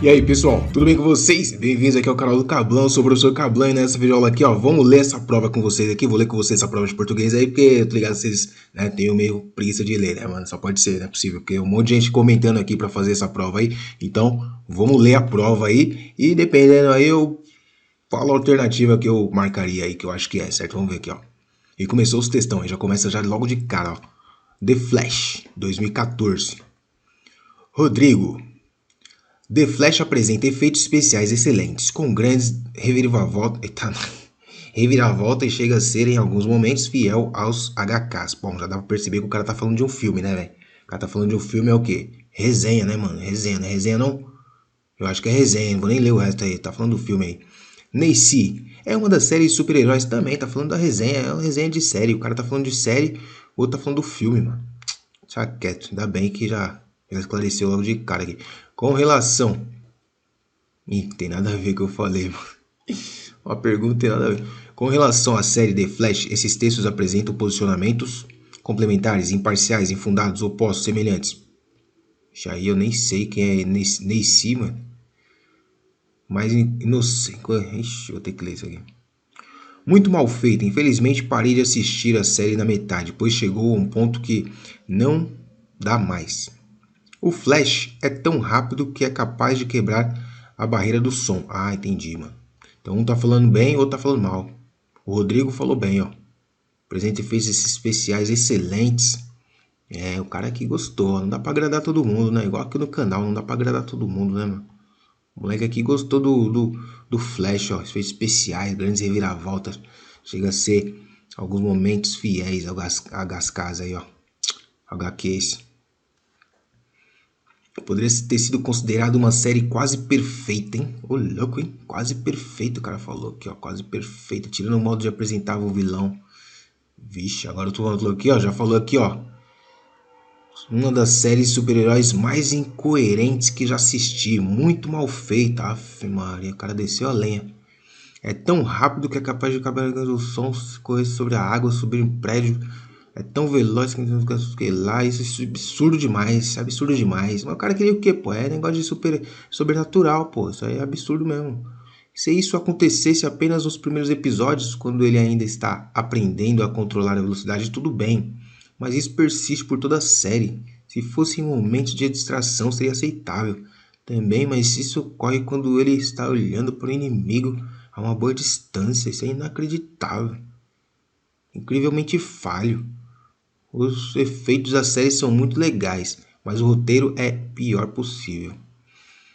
E aí pessoal, tudo bem com vocês? Bem-vindos aqui ao canal do Cablão, eu sou o professor Cablão e nessa videoaula aqui, ó, vamos ler essa prova com vocês aqui, vou ler com vocês essa prova de português aí, porque eu tô ligado que vocês, né, tenho meio preguiça de ler, né, mano, só pode ser, não é possível, porque um monte de gente comentando aqui pra fazer essa prova aí, então vamos ler a prova aí e dependendo aí eu falo a alternativa que eu marcaria aí, que eu acho que é, certo? Vamos ver aqui, ó. E começou os textão aí, já começa já logo de cara, ó. The Flash, 2014. Rodrigo. The Flash apresenta efeitos especiais excelentes, com grandes reviravolta e chega a ser, em alguns momentos, fiel aos HQs. Bom, já dá pra perceber que o cara tá falando de um filme, né, velho? O cara tá falando de um filme é o quê? Resenha, né, mano? Resenha, né? Resenha não? Eu acho que é resenha, não vou nem ler o resto aí, tá falando do filme aí. Neysi é uma das séries de super-heróis também, tá falando da resenha, é uma resenha de série. O cara tá falando de série, o outro tá falando do filme, mano. Deixa quieto, ainda bem que já esclareceu logo de cara aqui. Com relação. Ih, tem nada a ver com o que eu falei, mano. Uma pergunta tem nada a ver. Com relação à série The Flash, esses textos apresentam posicionamentos complementares, imparciais, infundados, opostos, semelhantes. Já aí eu nem sei quem é Neysi, mano. Mas não sei. Ixi, vou ter que ler isso aqui. Muito mal feito. Infelizmente parei de assistir a série na metade, pois chegou a um ponto que não dá mais. O Flash é tão rápido que é capaz de quebrar a barreira do som. Ah, entendi, mano. Então um tá falando bem, o outro tá falando mal. O Rodrigo falou bem, ó. O presente fez esses especiais excelentes. É, o cara aqui gostou. Não dá pra agradar todo mundo, né? Igual aqui no canal, não dá pra agradar todo mundo, né, mano? O moleque aqui gostou do Flash, ó. Fez especiais, grandes reviravoltas. Chega a ser alguns momentos fiéis ao HQs aí, ó. HQs. Poderia ter sido considerado uma série quase perfeita, hein? Ô, louco, hein? Quase perfeito, o cara falou aqui, ó. Quase perfeito. Tirando o modo de apresentar o vilão. Vixe, agora tu falou aqui, ó. Já falou aqui, ó. Uma das séries de super-heróis mais incoerentes que já assisti. Muito mal feita. Aff, Maria, o cara desceu a lenha. É tão rápido que é capaz de acabar o som, correr sobre a água, subir um prédio. É tão veloz que lá, isso é absurdo demais, isso é absurdo demais. Mas o cara queria o quê, pô? É negócio de sobrenatural, pô. Isso aí é absurdo mesmo. Se isso acontecesse apenas nos primeiros episódios, quando ele ainda está aprendendo a controlar a velocidade, tudo bem. Mas isso persiste por toda a série. Se fosse em momentos de distração, seria aceitável. Também, mas isso ocorre quando ele está olhando para o inimigo a uma boa distância. Isso é inacreditável. Incrivelmente falho. Os efeitos da série são muito legais, mas o roteiro é pior possível.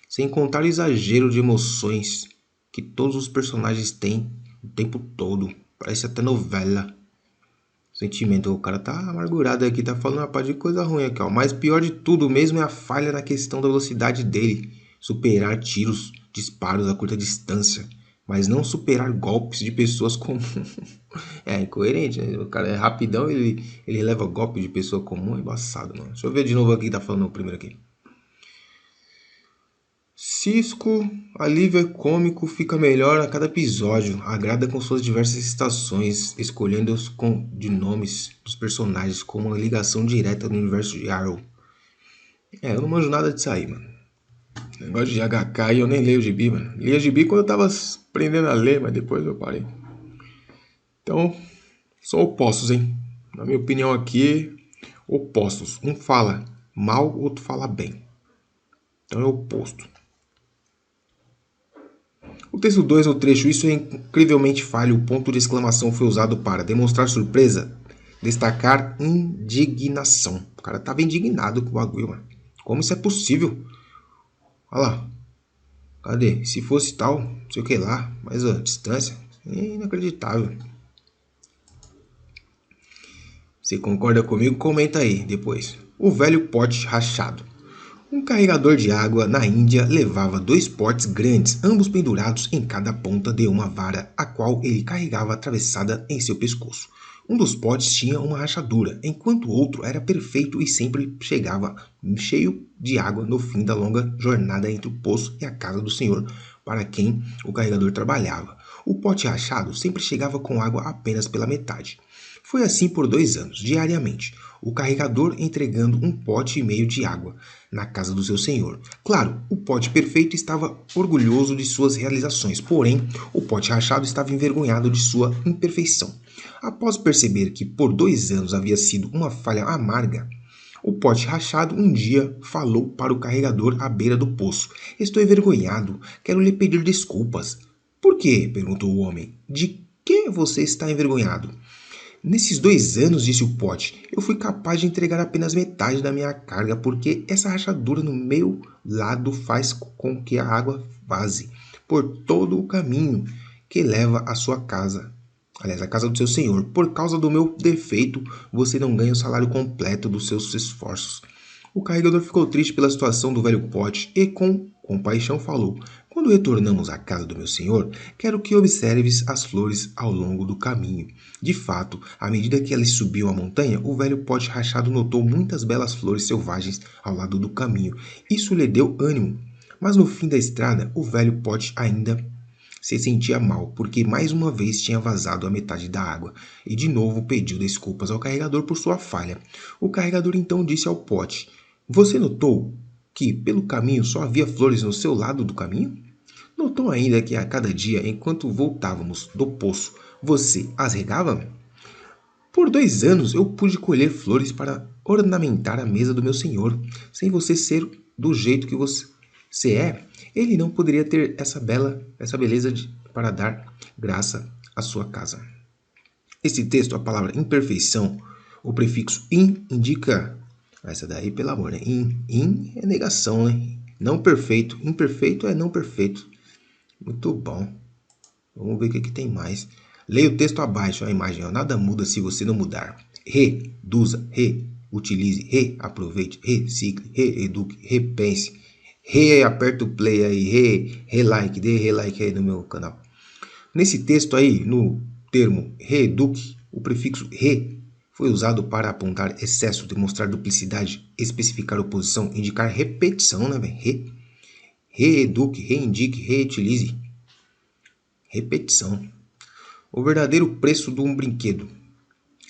Sem contar o exagero de emoções que todos os personagens têm o tempo todo. Parece até novela. Sentimento, o cara tá amargurado aqui, tá falando uma parte de coisa ruim aqui, ó. Mas pior de tudo mesmo é a falha na questão da velocidade dele. Superar tiros, disparos a curta distância, mas não superar golpes de pessoas comuns. É incoerente, né? O cara é rapidão, ele leva golpe de pessoa comum, é embaçado, mano. Deixa eu ver de novo aqui, tá falando o primeiro aqui. Cisco, alívio cômico, fica melhor a cada episódio, agrada com suas diversas estações, escolhendo-os de nomes dos personagens com uma ligação direta no universo de Arrow. É, eu não manjo nada disso aí, mano. Negócio de HK e eu nem leio gibi, mano. Lia gibi quando eu tava aprendendo a ler, mas depois eu parei. Então, são opostos, hein? Na minha opinião aqui, opostos. Um fala mal, outro fala bem. Então é oposto. O texto 2 no trecho, isso é incrivelmente falho. O ponto de exclamação foi usado para demonstrar surpresa, destacar indignação. O cara tava indignado com o bagulho, mano. Como isso é possível? Olha lá. Cadê? Se fosse tal, não sei o que lá, mas a distância é inacreditável. Você concorda comigo? Comenta aí depois. O velho pote rachado. Um carregador de água na Índia levava dois potes grandes, ambos pendurados em cada ponta de uma vara, a qual ele carregava atravessada em seu pescoço. Um dos potes tinha uma rachadura, enquanto o outro era perfeito e sempre chegava cheio de água no fim da longa jornada entre o poço e a casa do senhor para quem o carregador trabalhava. O pote rachado sempre chegava com água apenas pela metade. Foi assim por 2 anos, diariamente. o carregador entregando um pote e meio de água na casa do seu senhor. Claro, o pote perfeito estava orgulhoso de suas realizações, porém, o pote rachado estava envergonhado de sua imperfeição. Após perceber que por 2 anos havia sido uma falha amarga, o pote rachado um dia falou para o carregador à beira do poço. Estou envergonhado, quero lhe pedir desculpas. Por quê? Perguntou o homem. De que você está envergonhado? Nesses 2 anos, disse o pote, eu fui capaz de entregar apenas metade da minha carga, porque essa rachadura no meu lado faz com que a água vaze por todo o caminho que leva à sua casa. Aliás, a casa do seu senhor. Por causa do meu defeito, você não ganha o salário completo dos seus esforços. O carregador ficou triste pela situação do velho pote e, com compaixão, falou: Quando retornamos à casa do meu senhor, quero que observes as flores ao longo do caminho. De fato, à medida que eles subiam a montanha, o velho pote rachado notou muitas belas flores selvagens ao lado do caminho. Isso lhe deu ânimo. Mas no fim da estrada, o velho pote ainda se sentia mal, porque mais uma vez tinha vazado a metade da água, e de novo pediu desculpas ao carregador por sua falha. O carregador então disse ao pote: Você notou que pelo caminho só havia flores no seu lado do caminho? Notou ainda que a cada dia, enquanto voltávamos do poço, você as regava? Por 2 anos eu pude colher flores para ornamentar a mesa do meu senhor. Sem você ser do jeito que você é, ele não poderia ter essa beleza para dar graça à sua casa. Esse texto, a palavra imperfeição, o prefixo in indica. Essa daí, pelo amor, né? In é negação, né? Não perfeito. Imperfeito é não perfeito. Muito bom. Vamos ver o que tem mais. Leia o texto abaixo, a imagem. Ó. Nada muda se você não mudar. Reduza, reutilize, reaproveite, recicle, reeduque, repense. Aperta o play aí, relike, dê relike aí no meu canal. Nesse texto aí, no termo reeduque, o prefixo re foi usado para apontar excesso, demonstrar duplicidade, especificar oposição, indicar repetição, né, velho? Reeduque, reindique, reutilize. Repetição. O verdadeiro preço de um brinquedo.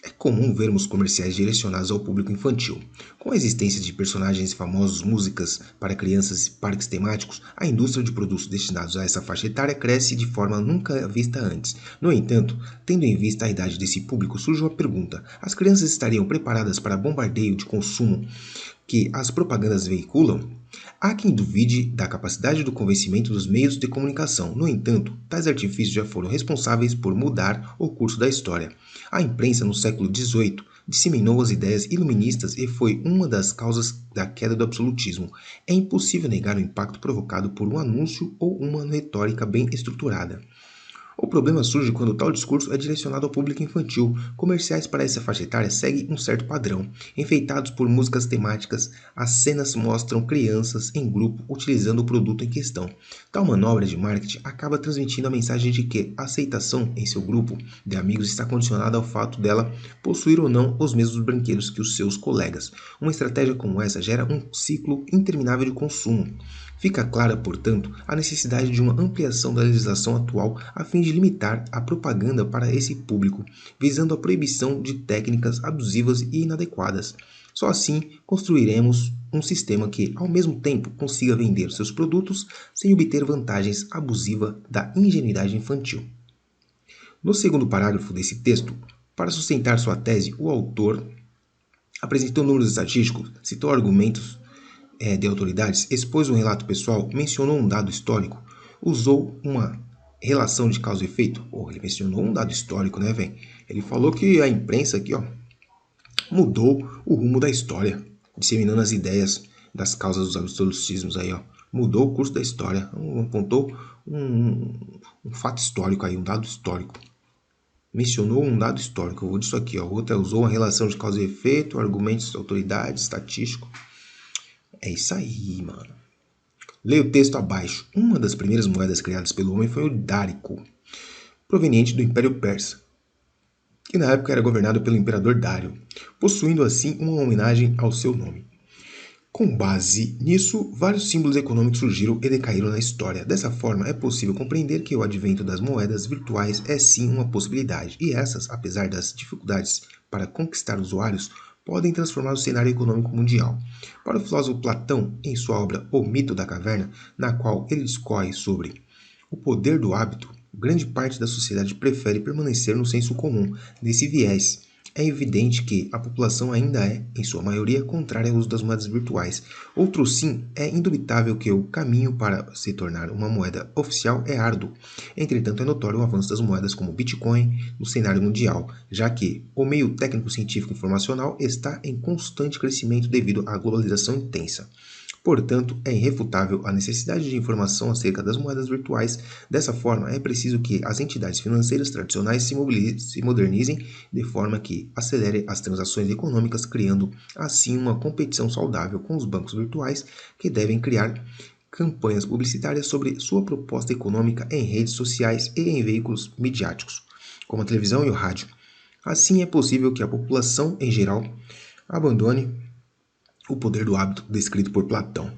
É comum vermos comerciais direcionados ao público infantil. Com a existência de personagens famosos, músicas para crianças e parques temáticos, a indústria de produtos destinados a essa faixa etária cresce de forma nunca vista antes. No entanto, tendo em vista a idade desse público, surge uma pergunta: as crianças estariam preparadas para bombardeio de consumo que as propagandas veiculam? Há quem duvide da capacidade do convencimento dos meios de comunicação. No entanto, tais artifícios já foram responsáveis por mudar o curso da história. A imprensa, no século XVIII, disseminou as ideias iluministas e foi uma das causas da queda do absolutismo. É impossível negar o impacto provocado por um anúncio ou uma retórica bem estruturada. O problema surge quando tal discurso é direcionado ao público infantil. Comerciais para essa faixa etária seguem um certo padrão. Enfeitados por músicas temáticas, as cenas mostram crianças em grupo utilizando o produto em questão. Tal manobra de marketing acaba transmitindo a mensagem de que a aceitação em seu grupo de amigos está condicionada ao fato dela possuir ou não os mesmos brinquedos que os seus colegas. Uma estratégia como essa gera um ciclo interminável de consumo. Fica clara, portanto, a necessidade de uma ampliação da legislação atual a fim de limitar a propaganda para esse público, visando a proibição de técnicas abusivas e inadequadas. Só assim construiremos um sistema que, ao mesmo tempo, consiga vender seus produtos sem obter vantagens abusivas da ingenuidade infantil. No segundo parágrafo desse texto, para sustentar sua tese, o autor apresentou números estatísticos, citou argumentos de autoridades, expôs um relato pessoal, mencionou um dado histórico, usou uma relação de causa e efeito. Ele mencionou um dado histórico, né, velho? Ele falou que a imprensa aqui, mudou o rumo da história, disseminando as ideias das causas dos absolutismos aí, Mudou o curso da história, apontou um fato histórico aí, um dado histórico. Mencionou um dado histórico, eu vou disso aqui, Outra usou uma relação de causa e efeito, argumentos de autoridade, estatístico. É isso aí, mano. Leia o texto abaixo. Uma das primeiras moedas criadas pelo homem foi o dárico, proveniente do Império Persa, que na época era governado pelo imperador Dário, possuindo assim uma homenagem ao seu nome. Com base nisso, vários símbolos econômicos surgiram e decaíram na história. Dessa forma, é possível compreender que o advento das moedas virtuais é sim uma possibilidade, e essas, apesar das dificuldades para conquistar usuários, podem transformar o cenário econômico mundial. Para o filósofo Platão, em sua obra O Mito da Caverna, na qual ele discorre sobre o poder do hábito, grande parte da sociedade prefere permanecer no senso comum. Nesse viés, é evidente que a população ainda é, em sua maioria, contrária ao uso das moedas virtuais. Outro sim, é indubitável que o caminho para se tornar uma moeda oficial é árduo. Entretanto, é notório o avanço das moedas como o Bitcoin no cenário mundial, já que o meio técnico-científico informacional está em constante crescimento devido à globalização intensa. Portanto, é irrefutável a necessidade de informação acerca das moedas virtuais. Dessa forma, é preciso que as entidades financeiras tradicionais se modernizem de forma que acelere as transações econômicas, criando assim uma competição saudável com os bancos virtuais, que devem criar campanhas publicitárias sobre sua proposta econômica em redes sociais e em veículos midiáticos, como a televisão e o rádio. Assim, é possível que a população em geral abandone o poder do hábito descrito por Platão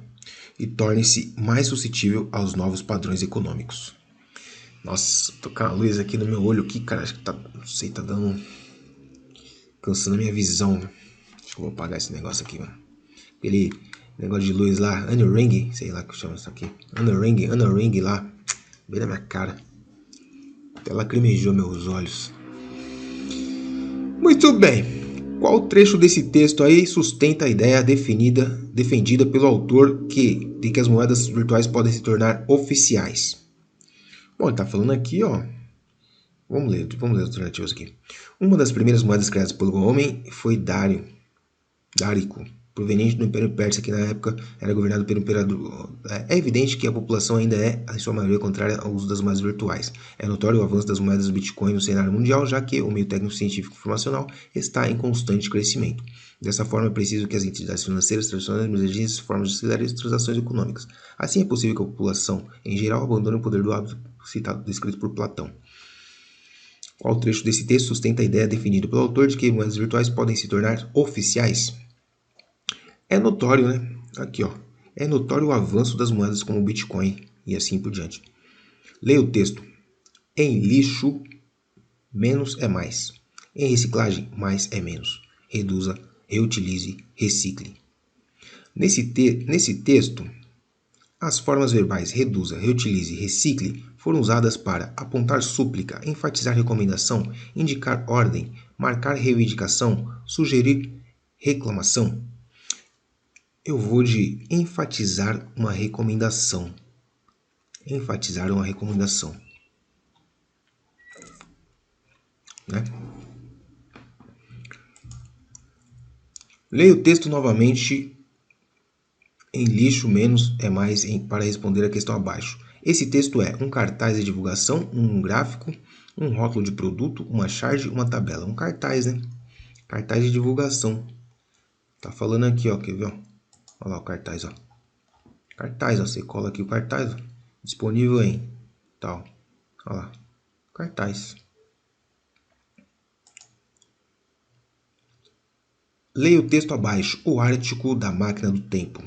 e torne-se mais suscetível aos novos padrões econômicos. Nossa, tô com a luz aqui no meu olho aqui, cara, acho que tá, não sei, tá dando, cansando a minha visão. Acho que eu vou apagar esse negócio aqui, mano. Aquele negócio de luz lá, Annual Ring, sei lá que chama isso aqui. Annual Ring lá, bem na minha cara. Até lacrimejou meus olhos. Muito bem. Qual trecho desse texto aí sustenta a ideia defendida pelo autor de que as moedas virtuais podem se tornar oficiais? Bom, ele está falando aqui, ó. Vamos ler as alternativas aqui. Uma das primeiras moedas criadas pelo homem foi Dárico, proveniente do Império Persa, que na época era governado pelo imperador. É evidente que a população ainda é, em sua maioria, contrária ao uso das moedas virtuais. É notório o avanço das moedas do Bitcoin no cenário mundial, já que o meio técnico-científico informacional está em constante crescimento. Dessa forma, é preciso que as entidades financeiras tradicionais modernizem formas de acelerar as transações econômicas. Assim, é possível que a população, em geral, abandone o poder do hábito citado, descrito por Platão. Qual trecho desse texto sustenta a ideia definida pelo autor de que moedas virtuais podem se tornar oficiais? É notório, né? Aqui, ó. É notório o avanço das moedas como o Bitcoin e assim por diante. Leia o texto. Em lixo, menos é mais. Em reciclagem, mais é menos. Reduza, reutilize, recicle. Nesse texto, as formas verbais reduza, reutilize e recicle foram usadas para apontar súplica, enfatizar recomendação, indicar ordem, marcar reivindicação, sugerir reclamação. Eu vou de enfatizar uma recomendação. Enfatizar uma recomendação. Né? Leia o texto novamente em lixo menos é mais para responder a questão abaixo. Esse texto é um cartaz de divulgação, um gráfico, um rótulo de produto, uma charge, uma tabela. Um cartaz, né? Cartaz de divulgação. Tá falando aqui, ó. Quer ver? Ó? Olha lá o cartaz, ó. Cartaz, ó. Você cola aqui o cartaz, ó. Disponível em tal. Olha lá. Cartaz. Leia o texto abaixo. O Ártico da Máquina do Tempo.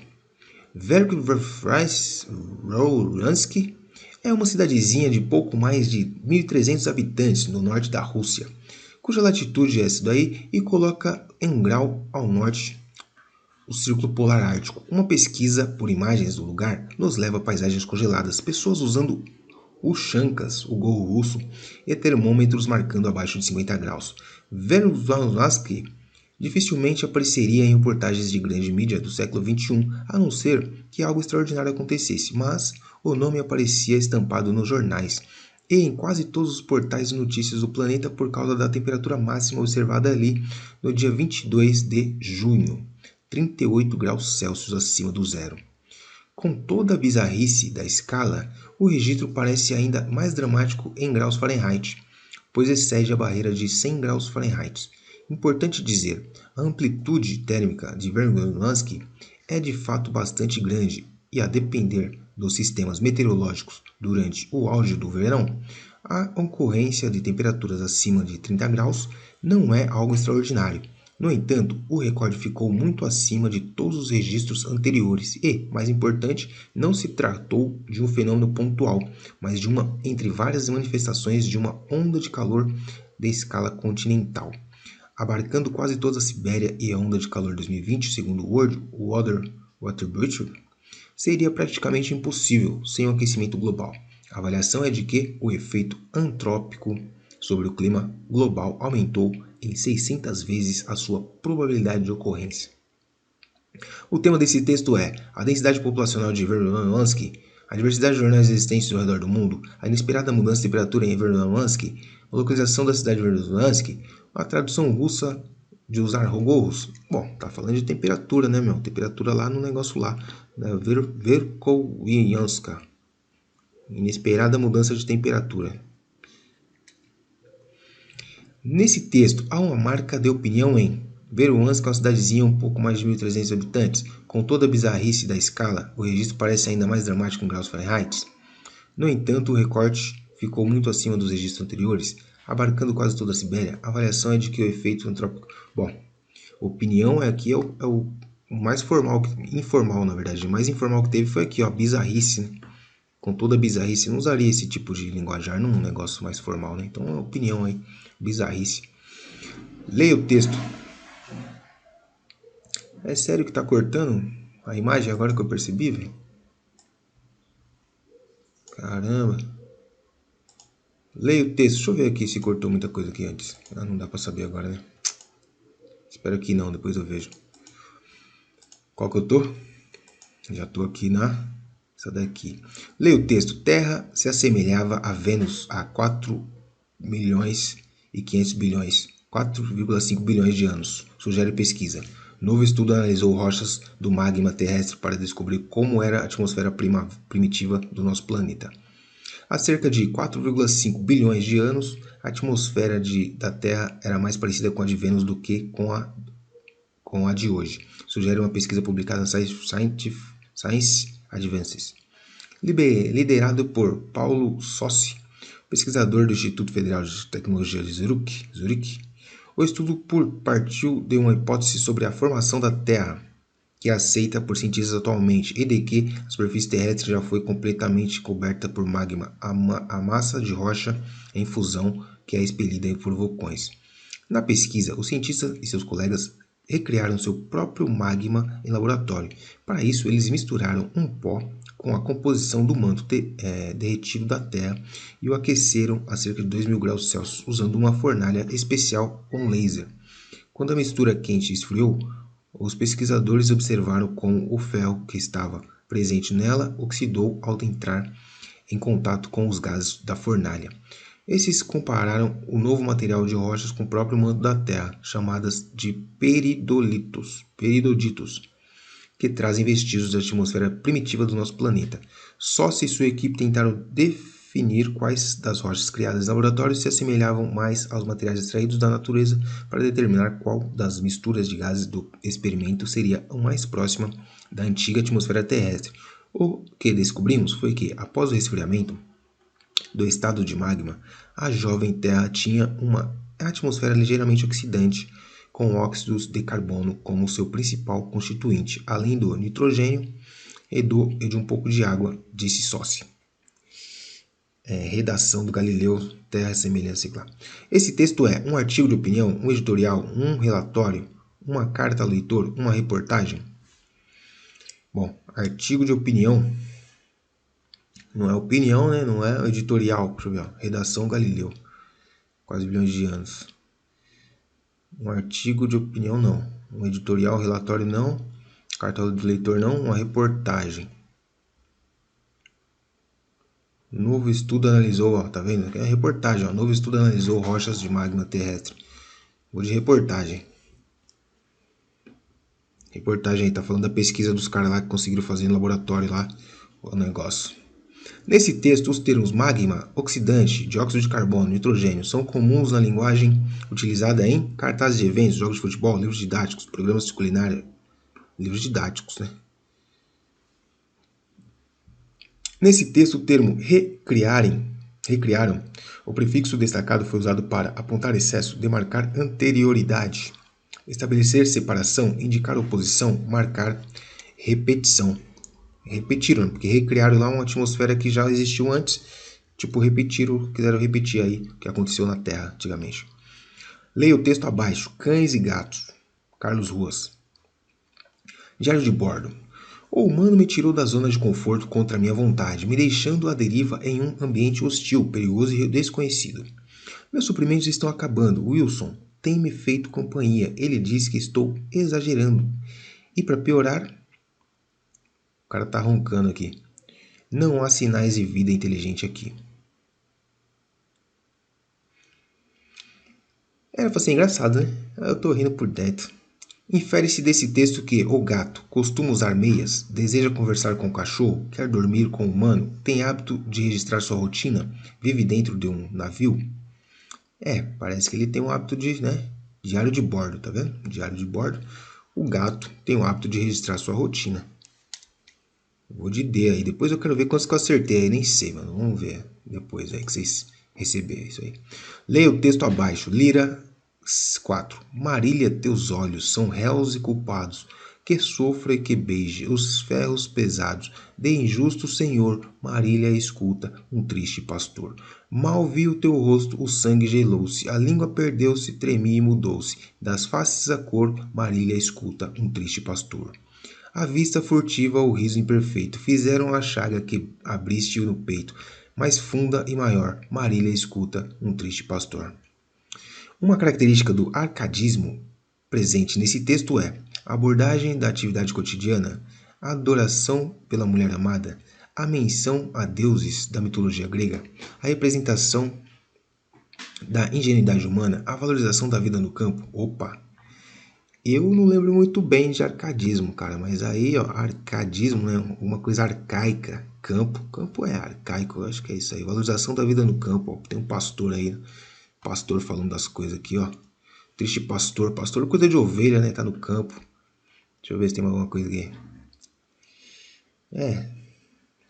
Verkhovensky é uma cidadezinha de pouco mais de 1.300 habitantes no norte da Rússia, cuja latitude é essa daí e coloca em um grau ao norte o Círculo Polar Ártico. Uma pesquisa por imagens do lugar nos leva a paisagens congeladas, pessoas usando uchankas, o gorro russo, e termômetros marcando abaixo de 50 graus. Verkhovensky dificilmente apareceria em reportagens de grande mídia do século XXI, a não ser que algo extraordinário acontecesse, mas o nome aparecia estampado nos jornais e em quase todos os portais de notícias do planeta por causa da temperatura máxima observada ali no dia 22 de junho, 38 graus Celsius acima do zero. Com toda a bizarrice da escala, o registro parece ainda mais dramático em graus Fahrenheit, pois excede a barreira de 100 graus Fahrenheit. Importante dizer, a amplitude térmica de Verkhovensky é de fato bastante grande e, a depender dos sistemas meteorológicos durante o auge do verão, a ocorrência de temperaturas acima de 30 graus não é algo extraordinário. No entanto, o recorde ficou muito acima de todos os registros anteriores e, mais importante, não se tratou de um fenômeno pontual, mas de uma entre várias manifestações de uma onda de calor de escala continental. abarcando quase toda a Sibéria e a onda de calor 2020, segundo o World Water Bureau, seria praticamente impossível sem o aquecimento global. A avaliação é de que o efeito antrópico sobre o clima global aumentou em 600 vezes a sua probabilidade de ocorrência. O tema desse texto é a densidade populacional de Vernadsky, a diversidade de jornais existentes ao redor do mundo, a inesperada mudança de temperatura em Vernadsky, a localização da cidade de Vernadsky, a tradução russa de usar gorros. Bom, tá falando de temperatura, né, meu? Temperatura lá no negócio lá, na Verkhoyanska. Inesperada mudança de temperatura. Nesse texto, há uma marca de opinião em Vernadsky é uma cidadezinha um pouco mais de 1.300 habitantes. Com toda a bizarrice da escala, o registro parece ainda mais dramático em graus Fahrenheit. No entanto, o recorte ficou muito acima dos registros anteriores, abarcando quase toda a Sibéria. A avaliação é de que o efeito antrópico... Bom, opinião aqui é o mais formal, informal na verdade. O mais informal que teve foi aqui, ó, bizarrice, né? Com toda a bizarrice, não usaria esse tipo de linguajar num negócio mais formal, né? Então, é opinião aí, bizarrice. Leia o texto. É sério que tá cortando a imagem agora que eu percebi, velho? Caramba. Leia o texto. Deixa eu ver aqui se cortou muita coisa aqui antes. Ah, não dá pra saber agora, né? Espero que não, depois eu vejo. Qual que eu tô? Já tô aqui na... essa daqui. Leia o texto. Terra se assemelhava a Vênus há 4 milhões e 500 bilhões. 4,5 bilhões de anos. Sugere pesquisa. Novo estudo analisou rochas do magma terrestre para descobrir como era a atmosfera primitiva do nosso planeta. Há cerca de 4,5 bilhões de anos, a atmosfera da Terra era mais parecida com a de Vênus do que com a de hoje, sugere uma pesquisa publicada na Science Advances. Liderado por Paulo Sossi, pesquisador do Instituto Federal de Tecnologia de Zurique, o estudo partiu de uma hipótese sobre a formação da Terra, que é aceita por cientistas atualmente, e de que a superfície terrestre já foi completamente coberta por magma, a massa de rocha em fusão que é expelida por vulcões. Na pesquisa, os cientistas e seus colegas recriaram seu próprio magma em laboratório. Para isso, eles misturaram um pó com a composição do manto derretido da Terra e o aqueceram a cerca de 2.000 graus Celsius, usando uma fornalha especial com laser. Quando a mistura quente esfriou, os pesquisadores observaram como o ferro que estava presente nela oxidou ao entrar em contato com os gases da fornalha. Esses compararam o novo material de rochas com o próprio manto da Terra, chamadas de peridolitos, que trazem vestígios da atmosfera primitiva do nosso planeta. Sócio e sua equipe tentaram definir quais das rochas criadas em laboratório se assemelhavam mais aos materiais extraídos da natureza para determinar qual das misturas de gases do experimento seria a mais próxima da antiga atmosfera terrestre. O que descobrimos foi que, após o resfriamento do estado de magma, a jovem Terra tinha uma atmosfera ligeiramente oxidante, com óxidos de carbono como seu principal constituinte, além do nitrogênio e de um pouco de água, disse Sossi. Redação do Galileu, Terra Semelhança e Claro. Esse texto é um artigo de opinião, um editorial, um relatório, uma carta ao leitor, uma reportagem? Bom, artigo de opinião não é opinião, né? Não é editorial. Deixa eu ver, ó. Redação Galileu. Quase bilhões de anos. Um artigo de opinião, não. Um editorial, relatório, não. Carta do leitor, não. Uma reportagem. Novo estudo analisou, ó, tá vendo? É reportagem, ó. Novo estudo analisou rochas de magma terrestre. Vou de reportagem. Reportagem aí, tá falando da pesquisa dos caras lá que conseguiram fazer no laboratório lá o negócio. Nesse texto, os termos magma, oxidante, dióxido de carbono e nitrogênio são comuns na linguagem utilizada em cartazes de eventos, jogos de futebol, livros didáticos, programas de culinária, livros didáticos, né? Nesse texto, o termo recriaram, o prefixo destacado foi usado para apontar excesso, demarcar anterioridade, estabelecer separação, indicar oposição, marcar repetição. Repetiram, porque recriaram lá uma atmosfera que já existiu antes, tipo quiseram repetir aí o que aconteceu na Terra antigamente. Leia o texto abaixo. Cães e gatos. Carlos Ruas. Diário de bordo. O humano me tirou da zona de conforto contra minha vontade, me deixando à deriva em um ambiente hostil, perigoso e desconhecido. Meus suprimentos estão acabando. Wilson tem me feito companhia. Ele diz que estou exagerando. E para piorar, o cara tá roncando aqui. Não há sinais de vida inteligente aqui. Era pra ser engraçado, né? Eu tô rindo por dentro. Infere-se desse texto que o gato costuma usar meias, deseja conversar com o cachorro, quer dormir com o humano, tem hábito de registrar sua rotina, vive dentro de um navio. Parece que ele tem um hábito de, né? Diário de bordo, tá vendo? Diário de bordo. O gato tem o hábito de registrar sua rotina. Vou de D aí. Depois eu quero ver quantos que eu acertei aí. Nem sei, mano. Vamos ver depois aí que vocês receberem isso aí. Leia o texto abaixo. Lira 4. Marília, teus olhos são réus e culpados. Que sofra e que beije os ferros pesados. De injusto Senhor, Marília escuta, um triste pastor. Mal vi o teu rosto, o sangue gelou-se, a língua perdeu-se, tremia e mudou-se. Das faces a cor, Marília escuta, um triste pastor. A vista furtiva, o riso imperfeito, fizeram a chaga que abriste no peito, mais funda e maior, Marília escuta, um triste pastor. Uma característica do arcadismo presente nesse texto é a abordagem da atividade cotidiana, a adoração pela mulher amada, a menção a deuses da mitologia grega, a representação da ingenuidade humana, a valorização da vida no campo. Opa! Eu não lembro muito bem de arcadismo, cara, mas aí, ó, arcadismo, né, uma coisa arcaica. Campo é arcaico, eu acho que é isso aí. Valorização da vida no campo, ó. Tem um pastor aí, pastor falando das coisas aqui, ó. Triste pastor, pastor cuida de ovelha, né, tá no campo. Deixa eu ver se tem alguma coisa aqui.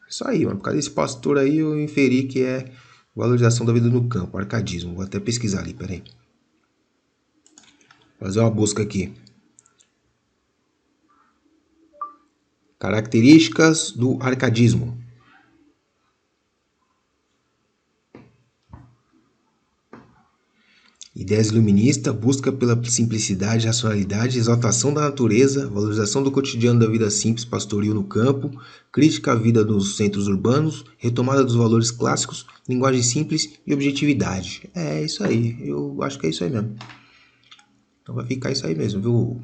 Isso aí, mano. Por causa desse pastor aí, eu inferi que é valorização da vida no campo, arcadismo. Vou até pesquisar ali, peraí. Fazer uma busca aqui. Características do arcadismo. Ideias iluminista, busca pela simplicidade, racionalidade, exaltação da natureza, valorização do cotidiano da vida simples, pastoril no campo, crítica à vida dos centros urbanos, retomada dos valores clássicos, linguagem simples e objetividade. É isso aí, eu acho que é isso aí mesmo. Então vai ficar isso aí mesmo, viu?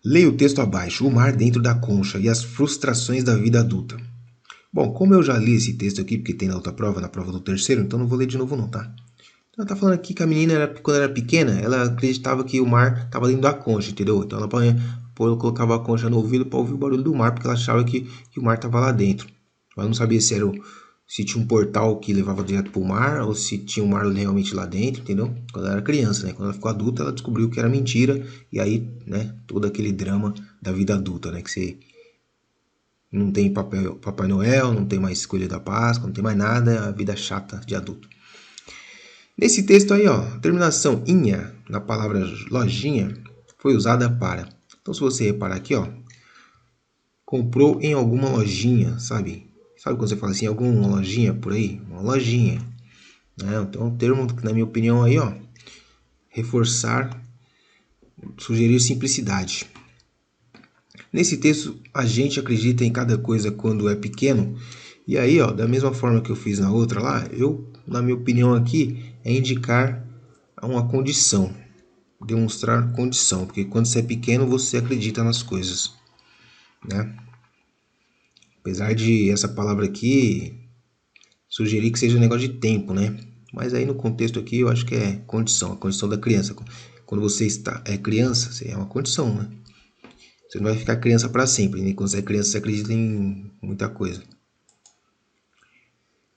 Leia o texto abaixo, o mar dentro da concha e as frustrações da vida adulta. Bom, como eu já li esse texto aqui, porque tem na outra prova, na prova do terceiro, então não vou ler de novo não, tá? Ela tá falando aqui que a menina, quando era pequena, ela acreditava que o mar estava dentro da concha, entendeu? Então ela colocava a concha no ouvido para ouvir o barulho do mar, porque ela achava que o mar estava lá dentro. Ela não sabia se tinha um portal que levava direto para o mar ou se tinha um mar realmente lá dentro, entendeu? Quando ela era criança, né? Quando ela ficou adulta, ela descobriu que era mentira e aí, né, todo aquele drama da vida adulta, né? Que você não tem Papai Noel, não tem mais Coelho da Páscoa, não tem mais nada, é a vida chata de adulto. Nesse texto aí, ó, a terminação inha na palavra lojinha foi usada para. Então, se você reparar aqui, ó, comprou em alguma lojinha, sabe? Sabe quando você fala assim, alguma lojinha por aí? Uma lojinha. Né? Então, o termo, na minha opinião, aí, ó, reforçar, sugerir simplicidade. Nesse texto, a gente acredita em cada coisa quando é pequeno. E aí, ó, da mesma forma que eu fiz na outra lá, eu, na minha opinião aqui, é indicar uma condição, demonstrar condição, porque quando você é pequeno você acredita nas coisas, né? Apesar de essa palavra aqui sugerir que seja um negócio de tempo, né? Mas aí no contexto aqui eu acho que é condição, a condição da criança. Quando você é criança, você é uma condição, né? Você não vai ficar criança para sempre, né? Quando você é criança você acredita em muita coisa.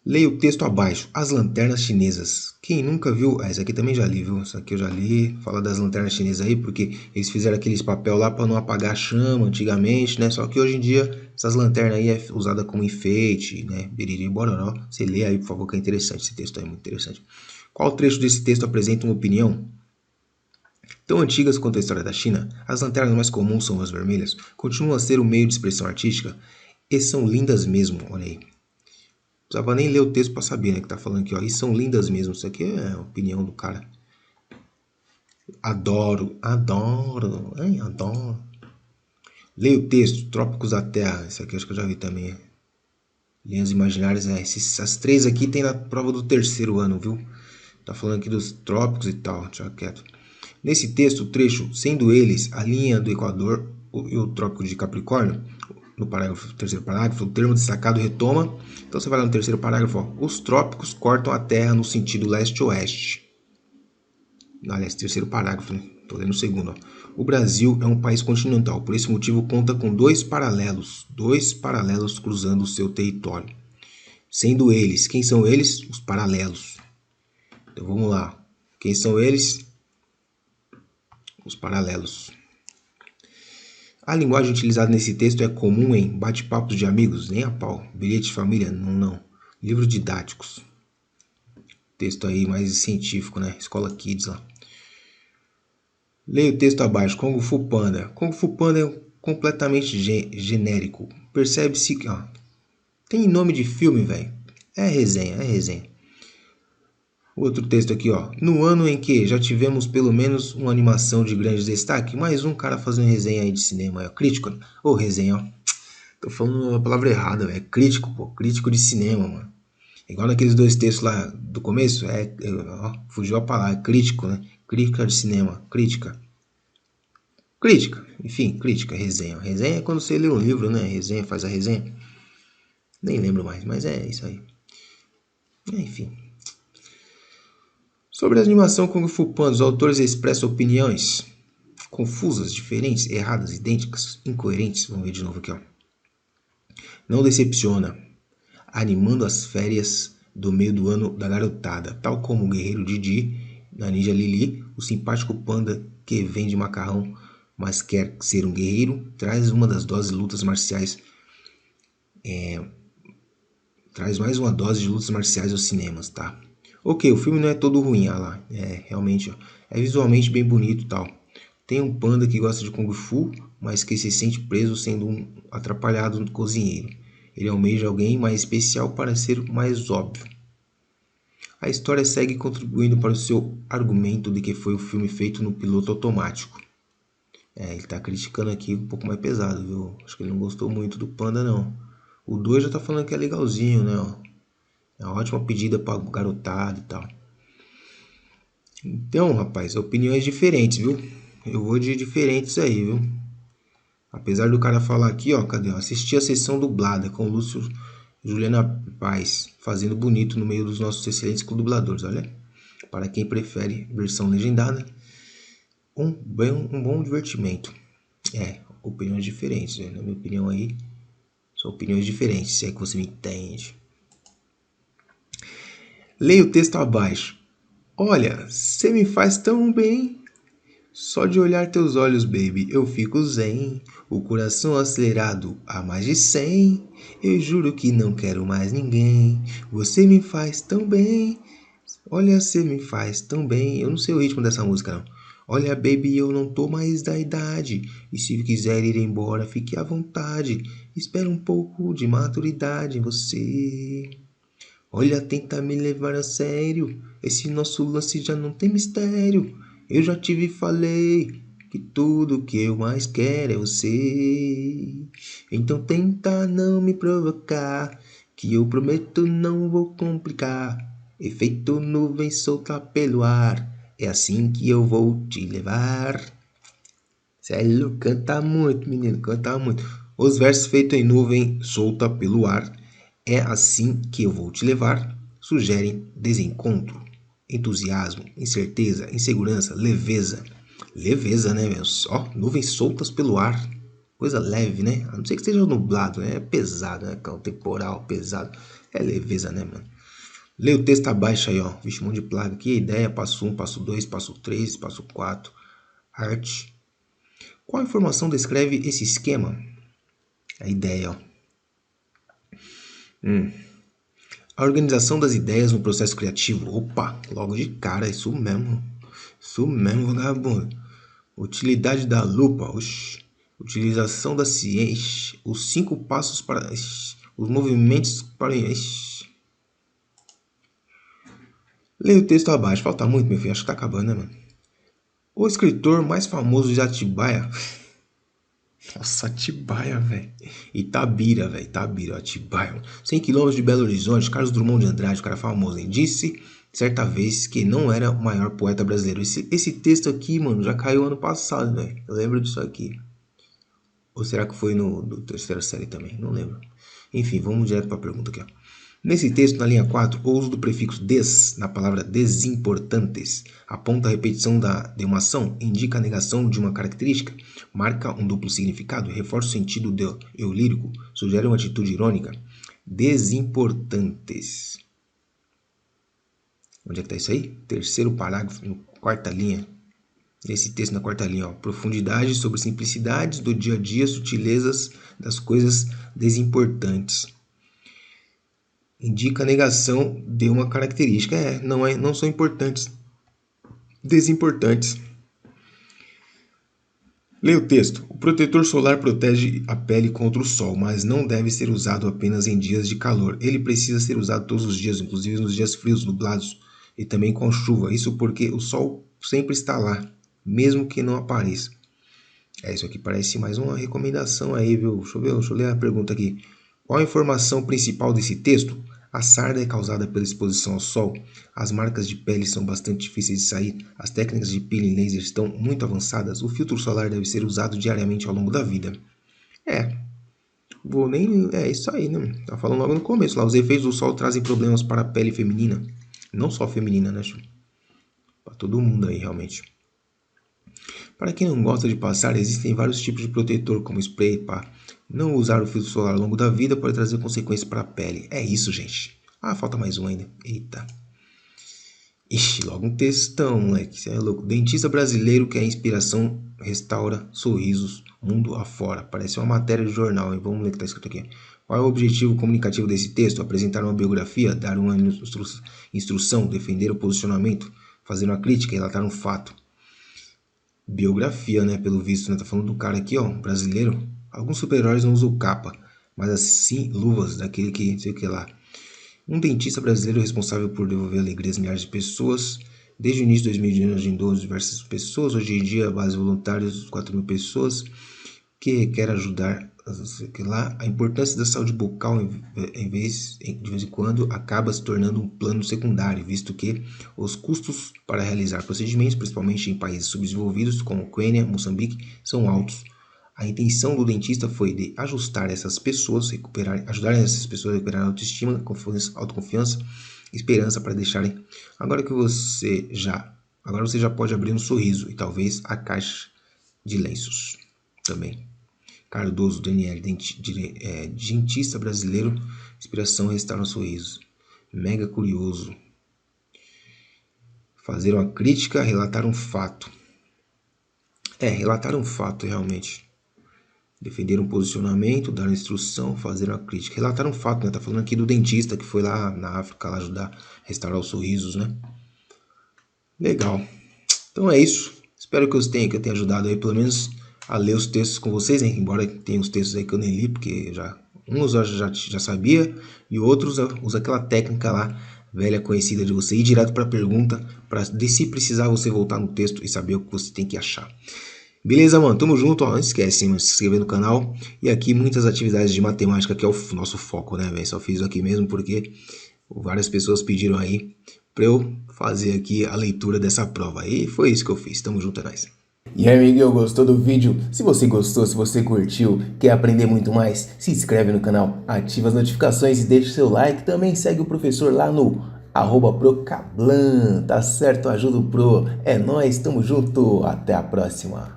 Leia o texto abaixo. As lanternas chinesas. Quem nunca viu... essa aqui também já li, viu? Essa aqui eu já li. Fala das lanternas chinesas aí, porque eles fizeram aqueles papel lá para não apagar a chama antigamente, né? Só que hoje em dia, essas lanternas aí é usada como enfeite, né? Biriri bororó. Você lê aí, por favor, que é interessante. Esse texto aí é muito interessante. Qual trecho desse texto apresenta uma opinião? Tão antigas quanto a história da China, as lanternas mais comuns são as vermelhas, continuam a ser um meio de expressão artística e são lindas mesmo, olha aí. Não precisava nem ler o texto para saber, né? Que tá falando aqui, ó. E são lindas mesmo. Isso aqui é a opinião do cara. Adoro, adoro, ai, adoro. Leia o texto, Trópicos da Terra. Esse aqui acho que eu já vi também. Linhas imaginárias, essas três aqui tem na prova do terceiro ano, viu? Tá falando aqui dos trópicos e tal, deixa quieto. Nesse texto, o trecho, sendo eles a linha do Equador e o Trópico de Capricórnio, no parágrafo, terceiro parágrafo, o termo destacado retoma. Então você vai lá no terceiro parágrafo, ó, os trópicos cortam a Terra no sentido leste-oeste. Aliás, terceiro parágrafo, né? Tô lendo o segundo, ó. O Brasil é um país continental, por esse motivo conta com dois paralelos cruzando o seu território. Sendo eles, quem são eles? Os paralelos. Então vamos lá. Quem são eles? Os paralelos. A linguagem utilizada nesse texto é comum em bate-papos de amigos, nem a pau. Bilhete de família, não. Livros didáticos. Texto aí mais científico, né? Escola Kids lá. Leia o texto abaixo. Kung Fu Panda. Kung Fu Panda é completamente genérico. Percebe-se que... ó, tem nome de filme, velho. É resenha. Outro texto aqui, ó. No ano em que já tivemos pelo menos uma animação de grande destaque, mais um cara fazendo resenha aí de cinema. É crítico. Ô, resenha, ó. Tô falando a palavra errada, velho. É crítico, pô. Crítico de cinema, mano. Igual naqueles dois textos lá do começo. Ó, fugiu a palavra. É crítico, né? Crítica de cinema. Crítica. Enfim, crítica, resenha. Resenha é quando você lê um livro, né? Resenha, faz a resenha. Nem lembro mais, mas é isso aí. Enfim. Sobre a animação Kung Fu Panda, os autores expressam opiniões confusas, diferentes, erradas, idênticas, incoerentes. Vamos ver de novo aqui, ó. Não decepciona, animando as férias do meio do ano da garotada, tal como o guerreiro Didi, na Ninja Lili, o simpático panda que vende macarrão, mas quer ser um guerreiro, traz uma das doses de lutas marciais, traz mais uma dose de lutas marciais aos cinemas, tá? Ok, o filme não é todo ruim, ah lá, realmente, ó, é visualmente bem bonito e tal. Tem um panda que gosta de Kung Fu, mas que se sente preso sendo um atrapalhado no cozinheiro. Ele almeja alguém mais especial para ser mais óbvio. A história segue contribuindo para o seu argumento de que foi o filme feito no piloto automático. Ele está criticando aqui um pouco mais pesado, viu? Acho que ele não gostou muito do Panda, não. O 2 já tá falando que é legalzinho, né? Ó. É uma ótima pedida para garotada e tal. Então, rapaz, opiniões diferentes, viu? Eu vou de diferentes aí, viu? Apesar do cara falar aqui, ó, cadê? Assisti a sessão dublada com o Lúcio Juliana Paz, fazendo bonito no meio dos nossos excelentes dubladores, olha. Para quem prefere versão legendada, um bom divertimento. Opiniões diferentes, né? Na minha opinião aí, são opiniões diferentes, se é que você me entende. Leia o texto abaixo. Olha, você me faz tão bem. Só de olhar teus olhos, baby, eu fico zen. O coração acelerado a mais de 100. Eu juro que não quero mais ninguém. Você me faz tão bem. Olha, você me faz tão bem. Eu não sei o ritmo dessa música, não. Olha, baby, eu não tô mais da idade. E se quiser ir embora, fique à vontade. Espera um pouco de maturidade em você. Olha, tenta me levar a sério. Esse nosso lance já não tem mistério. Eu já tive e falei que tudo que eu mais quero é você. Então tenta não me provocar, que eu prometo não vou complicar. Efeito nuvem solta pelo ar, é assim que eu vou te levar. Sério, canta muito, menino, canta muito. Os versos feitos em nuvem solta pelo ar, é assim que eu vou te levar, sugerem desencontro, entusiasmo, incerteza, insegurança, leveza. Leveza, né, meu? Só nuvens soltas pelo ar. Coisa leve, né? A não ser que esteja nublado, né? É pesado, né? É um temporal pesado. É leveza, né, mano? Lê o texto abaixo aí, ó. Vixe, um monte de plaga aqui. Ideia, passo 1, passo 2, passo 3, passo 4. Arte. Qual informação descreve esse esquema? A ideia, ó. A organização das ideias no processo criativo. Opa, logo de cara, isso mesmo. Isso mesmo, vagabundo. Utilidade da lupa. Oxi. Utilização da ciência. Os 5 passos para... Os movimentos para... Leia o texto abaixo. Falta muito, meu filho. Acho que tá acabando, né, mano? O escritor mais famoso de Atibaia. Nossa, Atibaia, velho. Itabira, velho. Itabira, Atibaia. 100 quilômetros de Belo Horizonte, Carlos Drummond de Andrade, o cara famoso, hein? Disse certa vez que não era o maior poeta brasileiro. Esse texto aqui, mano, já caiu ano passado, velho. Eu lembro disso aqui. Ou será que foi no terceira série também? Não lembro. Enfim, vamos direto para a pergunta aqui, ó. Nesse texto, na linha 4, o uso do prefixo des na palavra desimportantes aponta a repetição de uma ação, indica a negação de uma característica, marca um duplo significado, reforça o sentido do eu lírico, sugere uma atitude irônica. Desimportantes. Onde é que está isso aí? Terceiro parágrafo, quarta linha. Nesse texto, na quarta linha, ó, profundidade sobre simplicidades do dia a dia, sutilezas das coisas desimportantes. Indica a negação de uma característica. Não são importantes. Desimportantes. Leia o texto. O protetor solar protege a pele contra o sol, mas não deve ser usado apenas em dias de calor. Ele precisa ser usado todos os dias, inclusive nos dias frios, nublados e também com chuva. Isso porque o sol sempre está lá, mesmo que não apareça. Isso aqui parece mais uma recomendação aí, viu? Deixa eu ler a pergunta aqui. Qual a informação principal desse texto? A sarda é causada pela exposição ao sol, as marcas de pele são bastante difíceis de sair, as técnicas de peeling laser estão muito avançadas, o filtro solar deve ser usado diariamente ao longo da vida. É isso aí, né? Tá falando logo no começo lá, os efeitos do sol trazem problemas para a pele feminina. Não só feminina, né? Para todo mundo aí, realmente. Para quem não gosta de passar, existem vários tipos de protetor, como spray, pá. Não usar o filtro solar ao longo da vida pode trazer consequências para a pele. É isso, gente. Ah, falta mais um ainda. Eita. Ixi, logo um textão, moleque. Você é louco. Dentista brasileiro que é inspiração restaura sorrisos mundo afora. Parece uma matéria de jornal, hein? Vamos ler o que está escrito aqui. Qual é o objetivo comunicativo desse texto? Apresentar uma biografia, dar uma instrução, defender o posicionamento, fazer uma crítica, relatar um fato. Biografia, né? Pelo visto, né? Tá falando do cara aqui, ó, brasileiro. Alguns super-heróis não usam capa, mas assim luvas daquele que não sei o que lá. Um dentista brasileiro responsável por devolver alegrias a milhares de pessoas. Desde o início de 2020 agendou diversas pessoas. Hoje em dia, a base voluntários, 4.000 pessoas que quer ajudar lá. A importância da saúde bucal de vez em quando acaba se tornando um plano secundário, visto que os custos para realizar procedimentos, principalmente em países subdesenvolvidos como Quênia, Moçambique, são altos. A intenção do dentista foi de ajudar essas pessoas a recuperar autoestima, autoconfiança, esperança para deixarem. Agora você já pode abrir um sorriso e talvez a caixa de lenços também. Cardoso Daniel, dentista brasileiro, inspiração restaura sorrisos. Mega curioso. Fazer uma crítica, relatar um fato. Relatar um fato realmente. Defender um posicionamento, dar instrução, fazer uma crítica. Relatar um fato, né? Tá falando aqui do dentista que foi lá na África lá ajudar a restaurar os sorrisos, né? Legal. Então é isso. Espero que eu tenha ajudado aí pelo menos a ler os textos com vocês, né? Embora tenha os textos aí que eu nem li, porque uns eu já sabia e outros eu uso aquela técnica lá, velha conhecida de você, ir direto para a pergunta, para se precisar você voltar no texto e saber o que você tem que achar. Beleza, mano? Tamo junto, ó. Não esquece, mano, de se inscrever no canal. E aqui muitas atividades de matemática, que é o nosso foco, né, velho? Só fiz aqui mesmo porque várias pessoas pediram aí pra eu fazer aqui a leitura dessa prova. E foi isso que eu fiz. Tamo junto, é nóis. E aí, amiguinho, gostou do vídeo? Se você gostou, se você curtiu, quer aprender muito mais, se inscreve no canal, ativa as notificações e deixa o seu like. Também segue o professor lá no @procablan, tá certo? Ajuda o Pro. É nóis, tamo junto, até a próxima.